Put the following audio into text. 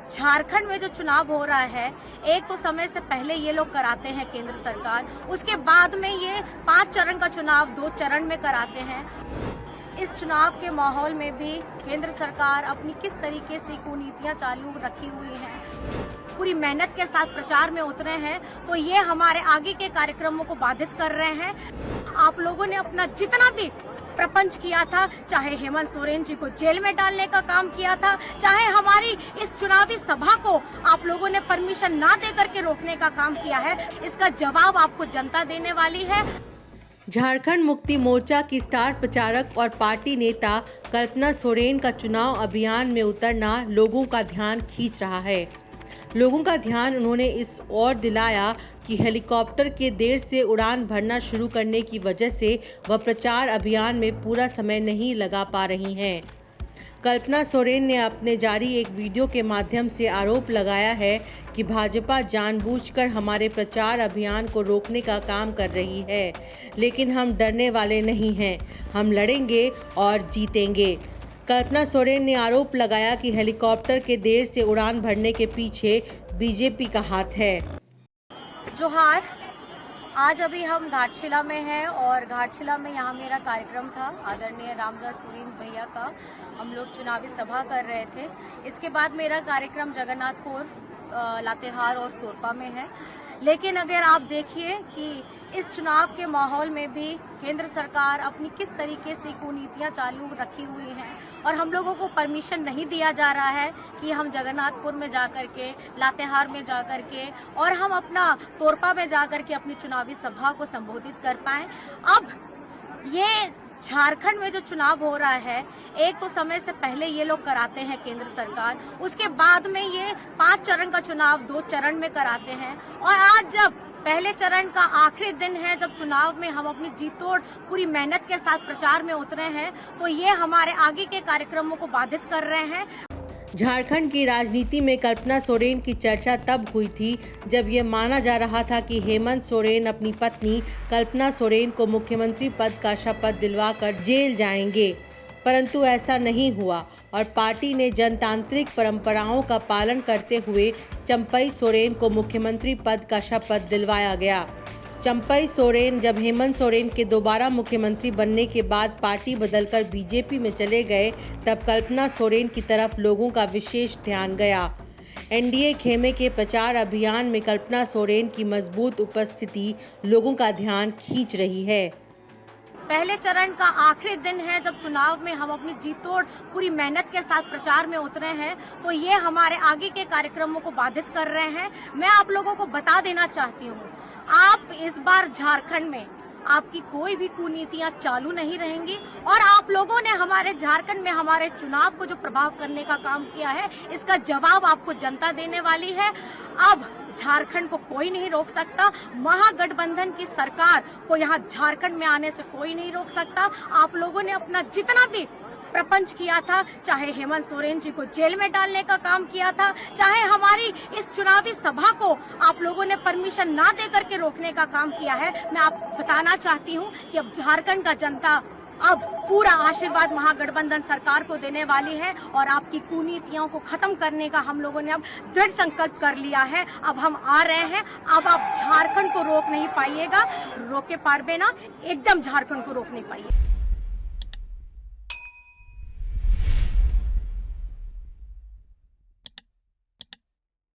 झारखंड में जो चुनाव हो रहा है, एक तो समय से पहले ये लोग कराते हैं केंद्र सरकार, उसके बाद में ये 5 चरण का चुनाव 2 चरण में कराते हैं। इस चुनाव के माहौल में भी केंद्र सरकार अपनी किस तरीके से कुनीतियां चालू रखी हुई हैं, पूरी मेहनत के साथ प्रचार में उतरे हैं, तो ये हमारे आगे के कार्यक्रमों को बाधित कर रहे हैं। आप लोगों ने अपना जितना भी प्रपंच किया था, चाहे हेमंत सोरेन जी को जेल में डालने का काम किया था, चाहे हमारी इस चुनावी सभा को आप लोगों ने परमिशन ना दे करके रोकने का काम किया है, इसका जवाब आपको जनता देने वाली है। झारखंड मुक्ति मोर्चा की स्टार प्रचारक और पार्टी नेता कल्पना सोरेन का चुनाव अभियान में उतरना लोगों का ध्यान खींच रहा है। लोगों का ध्यान उन्होंने इस ओर दिलाया कि हेलीकॉप्टर के देर से उड़ान भरना शुरू करने की वजह से वह प्रचार अभियान में पूरा समय नहीं लगा पा रही हैं। कल्पना सोरेन ने अपने जारी एक वीडियो के माध्यम से आरोप लगाया है कि भाजपा जानबूझकर हमारे प्रचार अभियान को रोकने का काम कर रही है, लेकिन हम डरने वाले नहीं हैं, हम लड़ेंगे और जीतेंगे। कल्पना सोरेन ने आरोप लगाया कि हेलीकॉप्टर के देर से उड़ान भरने के पीछे बीजेपी का हाथ है। जोहार, आज अभी हम घाटशिला में हैं और घाटशिला में यहाँ मेरा कार्यक्रम था आदरणीय रामदास सोरेन भैया का। हम लोग चुनावी सभा कर रहे थे। इसके बाद मेरा कार्यक्रम जगन्नाथपुर, लातेहार और तोरपा में है। लेकिन अगर आप देखिए कि इस चुनाव के माहौल में भी केंद्र सरकार अपनी किस तरीके से कुनीतियां चालू रखी हुई हैं और हम लोगों को परमिशन नहीं दिया जा रहा है कि हम जगन्नाथपुर में जाकर के, लातेहार में जाकर के और हम अपना तोरपा में जाकर के अपनी चुनावी सभा को संबोधित कर पाएं। अब ये झारखंड में जो चुनाव हो रहा है, एक तो समय से पहले ये लोग कराते हैं केंद्र सरकार, उसके बाद में ये 5 चरण का चुनाव 2 चरण में कराते हैं। और आज जब पहले चरण का आखिरी दिन है, जब चुनाव में हम अपनी जीतोड़ पूरी मेहनत के साथ प्रचार में उतरे हैं, तो ये हमारे आगे के कार्यक्रमों को बाधित कर रहे हैं। झारखंड की राजनीति में कल्पना सोरेन की चर्चा तब हुई थी जब ये माना जा रहा था कि हेमंत सोरेन अपनी पत्नी कल्पना सोरेन को मुख्यमंत्री पद का शपथ दिलवाकर जेल जाएंगे, परंतु ऐसा नहीं हुआ और पार्टी ने जनतांत्रिक परंपराओं का पालन करते हुए चंपई सोरेन को मुख्यमंत्री पद का शपथ दिलवाया गया। चंपई सोरेन जब हेमंत सोरेन के दोबारा मुख्यमंत्री बनने के बाद पार्टी बदलकर बीजेपी में चले गए, तब कल्पना सोरेन की तरफ लोगों का विशेष ध्यान गया। एनडीए खेमे के प्रचार अभियान में कल्पना सोरेन की मजबूत उपस्थिति लोगों का ध्यान खींच रही है। पहले चरण का आखिरी दिन है, जब चुनाव में हम अपनी जीतोड़ पूरी मेहनत के साथ प्रचार में उतरे हैं, तो ये हमारे आगे के कार्यक्रमों को बाधित कर रहे हैं। मैं आप लोगों को बता देना चाहती हूँ, आप इस बार झारखंड में आपकी कोई भी कुनीतियां चालू नहीं रहेंगी और आप लोगों ने हमारे झारखंड में हमारे चुनाव को जो प्रभाव करने का काम किया है, इसका जवाब आपको जनता देने वाली है। अब झारखंड को कोई नहीं रोक सकता, महागठबंधन की सरकार को यहाँ झारखंड में आने से कोई नहीं रोक सकता। आप लोगों ने अपना जितना भी प्रपंच किया था, चाहे हेमंत सोरेन जी को जेल में डालने का काम किया था, चाहे हमारी इस चुनावी सभा को आप लोगों ने परमिशन ना दे करके रोकने का काम किया है, मैं आपको बताना चाहती हूँ कि अब झारखंड का जनता अब पूरा आशीर्वाद महागठबंधन सरकार को देने वाली है और आपकी कुनीतियों को खत्म करने का हम लोगों ने अब दृढ़ संकल्प कर लिया है। अब हम आ रहे हैं, अब आप झारखंड को रोक नहीं पाइएगा, रोके पारबे ना, एकदम झारखंड को रोक नहीं पाइए।